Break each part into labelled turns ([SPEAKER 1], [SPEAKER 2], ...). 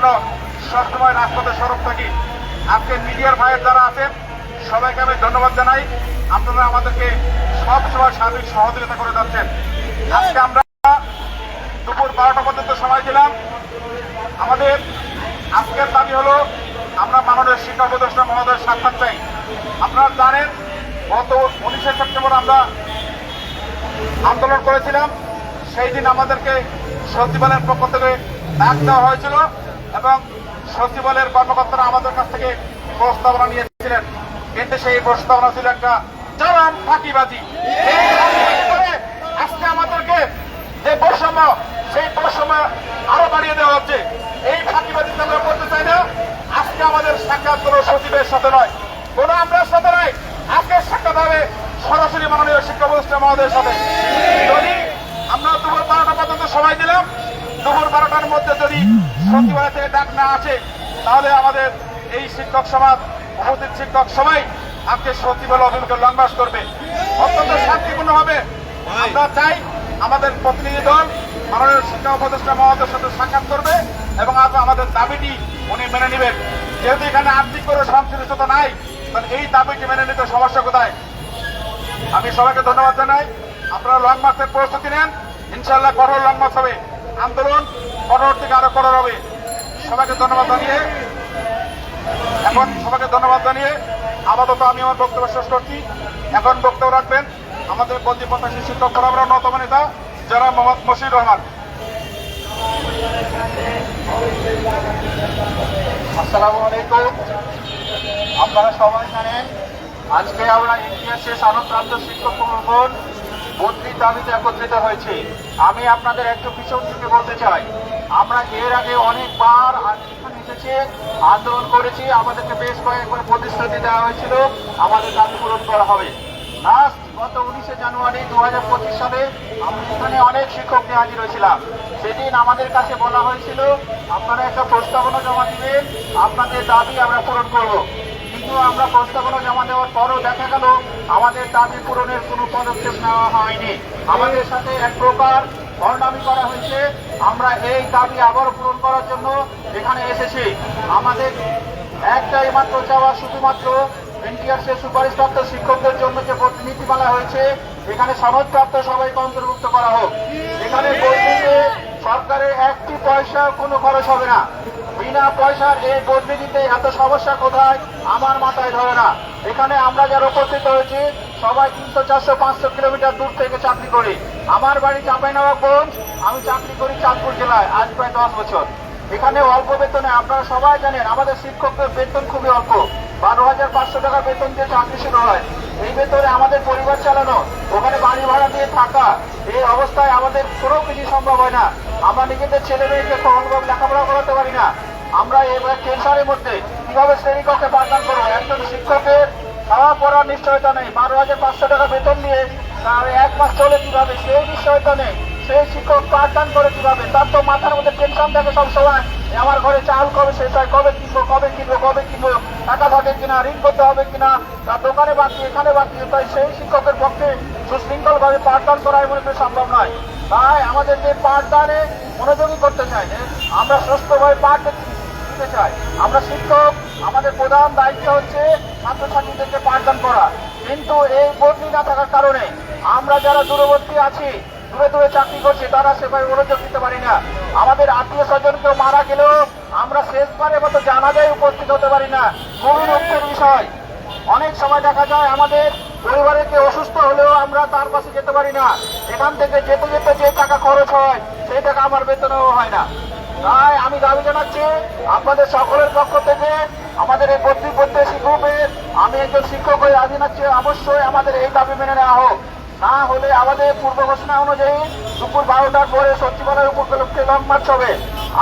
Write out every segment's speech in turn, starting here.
[SPEAKER 1] জন্য সবসময় রাজপথে সরব থাকি। আজকে মিডিয়ার ভাইয়ের যারা আছেন সবাইকে আমি ধন্যবাদ জানাই। আপনারা আমাদেরকে সবসময় সার্বিক সহযোগিতা করে যাচ্ছেন। আজকে আমরা দুপুর 12টা পর্যন্ত সময় দিলাম। আমাদের আজকের দাবি হলো আমরা মাননীয় শিক্ষা উপদেষ্টা মহোদয়ের সাক্ষাৎ চাই। আপনারা জানেন গত 19শে সেপ্টেম্বর আমরা আন্দোলন করেছিলাম। সেই দিন আমাদেরকে সচিবালয়ের পক্ষ থেকে ডাক দেওয়া হয়েছিল এবং সচিবালয়ের কর্মকর্তারা আমাদের কাছ থেকে প্রস্তাবনা নিয়েছিলেন, কিন্তু সেই প্রস্তাবনা ছিল একটা চরম ফাঁকিবাজি। আজকে আমাদেরকে যে বৈষম্য, সেই বৈষম্য আরো বাড়িয়ে দেওয়া হচ্ছে। এই ফাঁকিবাজি আমরা করতে চাই না। আজকে আমাদের সাক্ষাৎ কোনো সচিবের সাথে নয়, কোনো আমরা সাথে নয়। আজকে সাক্ষাৎ হবে সরাসরি মাননীয় শিক্ষা উপদেষ্টা মহোদয়ের সাথে। যদি আমরা দুপুর 12টা পর্যন্ত সময় দিলাম, দুপুর 12টার মধ্যে যদি সচিবালয় থেকে ডাক না আসে, তাহলে আমাদের এই শিক্ষক সমাজ, উপস্থিত শিক্ষক সবাই আজকে সচিবালয় অভিমুখে লং মার্চ করবে। অত্যন্ত শান্তিপূর্ণ হবে। আমরা চাই আমাদের প্রতিনিধি দল মাননীয় শিক্ষা উপদেষ্টা মহোদয়ের সাথে সাক্ষাৎ করবে এবং আমাদের দাবিটি উনি মেনে নেবেন। যেহেতু এখানে আর্থিক কোনো সংশ্লিষ্টতা নাই, তাহলে এই দাবিটি মেনে নিতে সমস্যা কোথায়? আমি সবাইকে ধন্যবাদ জানাই। আপনারা লং মার্চের প্রস্তুতি নেন। ইনশাল্লাহ কঠোর লং মার্চ হবে, আন্দোলন কঠোর থেকে আরো কঠোর হবে। সবাইকে ধন্যবাদ জানিয়ে আপাতত আমি আমার বক্তব্য শেষ করছি। এখন বক্তব্য রাখবেন আমাদের বন্দী প্রত্যাশী শিক্ষক ফোরামের অন্যতম নেতা যারা মোহাম্মদ মশির রহমান।
[SPEAKER 2] আসসালামু আলাইকুম। আপনারা সবাই জানেন আজকে আমরা ইতিহাসে সনদপ্রাপ্ত শিক্ষক সংগঠন বদলির দাবিতে একত্রিত হয়েছি। আমি আপনাদের একটু পিছন থেকে বলতে চাই, আমরা এর আগে অনেকবার এখানে এসেছি, আন্দোলন করেছি, আমাদেরকে বেশ কয়েকবার প্রতিশ্রুতি দেওয়া হয়েছিল আমাদের দাবি পূরণ করা হবে। লাস্ট গত 19শে জানুয়ারি 2025 সালে আমরা এখানে অনেক শিক্ষক নিয়ে হাজির হয়েছিলাম। সেদিন আমাদের কাছে বলা হয়েছিল আপনারা একটা প্রস্তাবনা জমা দিবেন, আপনাদের দাবি আমরা পূরণ করব। কিন্তু আমরা প্রস্তাবনা জমা দেওয়ার পরও দেখা গেল আমাদের দাবি পূরণের কোনো পদক্ষেপ নেওয়া হয়নি। আমাদের সাথে এক প্রকার বর্ণামি করা হয়েছে। আমরা এই দাবি আবার পূরণ করার জন্য এখানে এসেছি। আমাদের একটাই মাত্র চাওয়া, শুধুমাত্র এনটিআরসি সুপারিশপ্রাপ্ত শিক্ষকদের জন্য যে নীতিমালা হয়েছে এখানে সনদপ্রাপ্ত সবাইকে অন্তর্ভুক্ত করা হোক। এখানে বলতে সরকারের একটি পয়সা কোনো খরচ হবে না। বিনা পয়সার এই বদলি দিতে এত সমস্যা কোথায় আমার মাথায় ধরে না। এখানে আমরা যারা উপস্থিত হয়েছি সবাই 300, 400, 500 কিলোমিটার দূর থেকে চাকরি করি। আমার বাড়ি চাঁপাইনবাবগঞ্জ, আমি চাকরি করি চাঁদপুর জেলায় আজ প্রায় 10 বছর। এখানে অল্প বেতনে, আপনারা সবাই জানেন আমাদের শিক্ষকদের বেতন খুবই অল্প, 12,500 টাকা বেতন দিয়ে চাকরি শুরু হয়। এই বেতনে আমাদের পরিবার চালানো, ওখানে বাড়ি ভাড়া দিয়ে থাকা, এই অবস্থায় আমাদের কোনো কিছু সম্ভব হয় না। আমরা নিজেদের ছেলে মেয়েকে কোনোভাবে লেখাপড়া করাতে পারি না। আমরা এবার টেনশনের মধ্যে কিভাবে শ্রেণীকক্ষে পাঠদান করবো। একজন শিক্ষকের খাওয়া পড়ার নিশ্চয়তা নেই, 12,500 টাকা বেতন নিয়ে তার 1 মাস চলে কিভাবে সেই নিশ্চয়তা নেই। সেই শিক্ষক পাঠদান করে কিভাবে, তার তো মাথার মধ্যে টেনশন থাকে সবসময়, আমার ঘরে চাল কবে শেষ হয়, কবে কিনবো, টাকা থাকে কিনা, ঋণ করতে হবে কিনা, তার দোকানে বাকি, এখানে বাকি। তাই সেই শিক্ষকের পক্ষে সুশৃঙ্খল ভাবে পাঠদান করা মনে করি সম্ভব নয়। তাই আমাদের যে পাঠদানে মনোযোগী করতে চাই, আমরা সুস্থভাবে পাঠ দিতে চাই। আমরা শিক্ষক, আমাদের প্রধান দায়িত্ব হচ্ছে ছাত্রছাত্রীদেরকে পাঠদান করা। কিন্তু এই বদলি না থাকার কারণে আমরা যারা দূরবর্তী আছি, দূরে দূরে চাকরি করছি, তারা সেভাবে মনোযোগ দিতে পারি না। আমাদের আত্মীয় স্বজন কেউ মারা গেলেও আমরা শেষবারের মতো জানাজায় উপস্থিত হতে পারি না। খুবই দুঃখের বিষয়। অনেক সময় দেখা যায় আমাদের পরিবারের কেউ অসুস্থ হলেও আমরা তার পাশে যেতে পারি না। এখান থেকে যেতে যেতে যে টাকা খরচ হয় সেই টাকা আমার বেতনেও হয় না। তাই আমি দাবি জানাচ্ছি আপনাদের সকলের পক্ষ থেকে, আমাদের এই বদলি প্রত্যাশী গ্রুপের আমি একজন শিক্ষক হয়ে দাবি জানাচ্ছি অবশ্যই আমাদের এই দাবি মেনে নেওয়া হোক। না হলে আমাদের পূর্ব ঘোষণা অনুযায়ী দুপুর 12টার পরে সচিবালয়ের উপলক্ষে লং মার্চ হবে।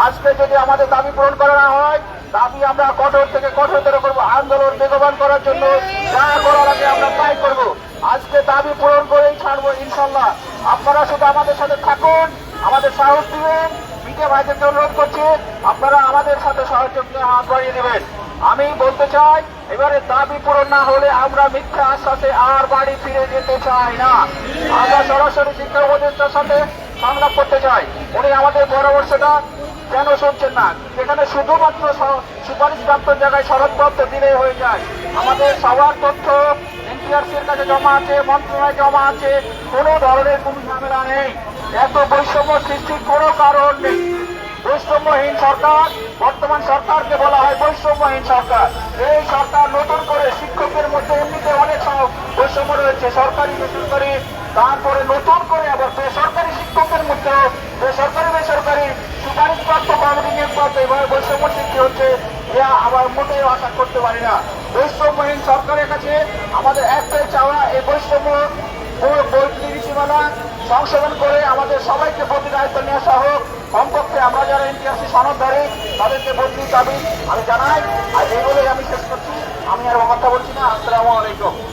[SPEAKER 2] আজকে যদি আমাদের দাবি পূরণ করা না হয়, দাবি আমরা কঠোর থেকে কঠোরতর করবো। আন্দোলন বেগবান করার জন্য যা করার আগে আমরা তাই করবো। আজকে দাবি পূরণ করেই ছাড়বো ইনশাল্লাহ। আপনারা শুধু আমাদের সাথে থাকুন, আমাদের সাহস দিবেন। মিডিয়া ভাইদেরকে অনুরোধ করছি আপনারা আমাদের সাথে সহযোগ নিয়ে হাত বাড়িয়ে দেবেন। আমি বলতে চাই এবারে দাবি পূরণ না হলে আমরা মিথ্যা আশ্বাসে আর বাড়ি ফিরে যেতে চাই না। আমরা সরাসরি শিক্ষা উপদেষ্টার সাথে সংলাপ করতে চাই। উনি আমাদের পরামর্শটা কেন শুনছেন না? যেখানে শুধুমাত্র সুপারিশপ্রাপ্ত জায়গায় সনদপত্র দিলেই হয়ে যায়। আমাদের সবার তথ্য এনটিআরসির কাছে জমা আছে, মন্ত্রণালয়ে জমা আছে, কোনো ধরনের কোনো ঝামেলা নেই। এত বৈষম্য সৃষ্টির কোনো কারণ নেই। বৈষম্যহীন সরকার, বর্তমান সরকারকে বলা হয় বৈষম্যহীন সরকার। এই সরকার নতুন করে শিক্ষকদের মধ্যে এমনিতে অনেক বৈষম্য রয়েছে, সরকারি বেসরকারি, তারপরে নতুন করে আবার বেসরকারি শিক্ষকদের মধ্যেও বেসরকারি সুপারিশপ্রাপ্ত কমিটি নিয়োগ করতে এভাবে বৈষম্য সৃষ্টি হচ্ছে, ইয়া আবার মোটেও আশা করতে পারি না। বৈষম্যহীন সরকারের কাছে আমাদের একটাই চাওয়া, এই বৈষম্য নীতিমালা সংশোধন করে আমাদের সবাইকে বদলি দায়িত্ব নিয়ে আসা হোক। কমপক্ষে আমরা যারা এনটিআরসি সনদধারী তাদেরকে বদলি দাবি আমি জানাই। আর এই বলে আমি শেষ করছি, আমি আর কথা বলছি না। আসসালামু আলাইকুম।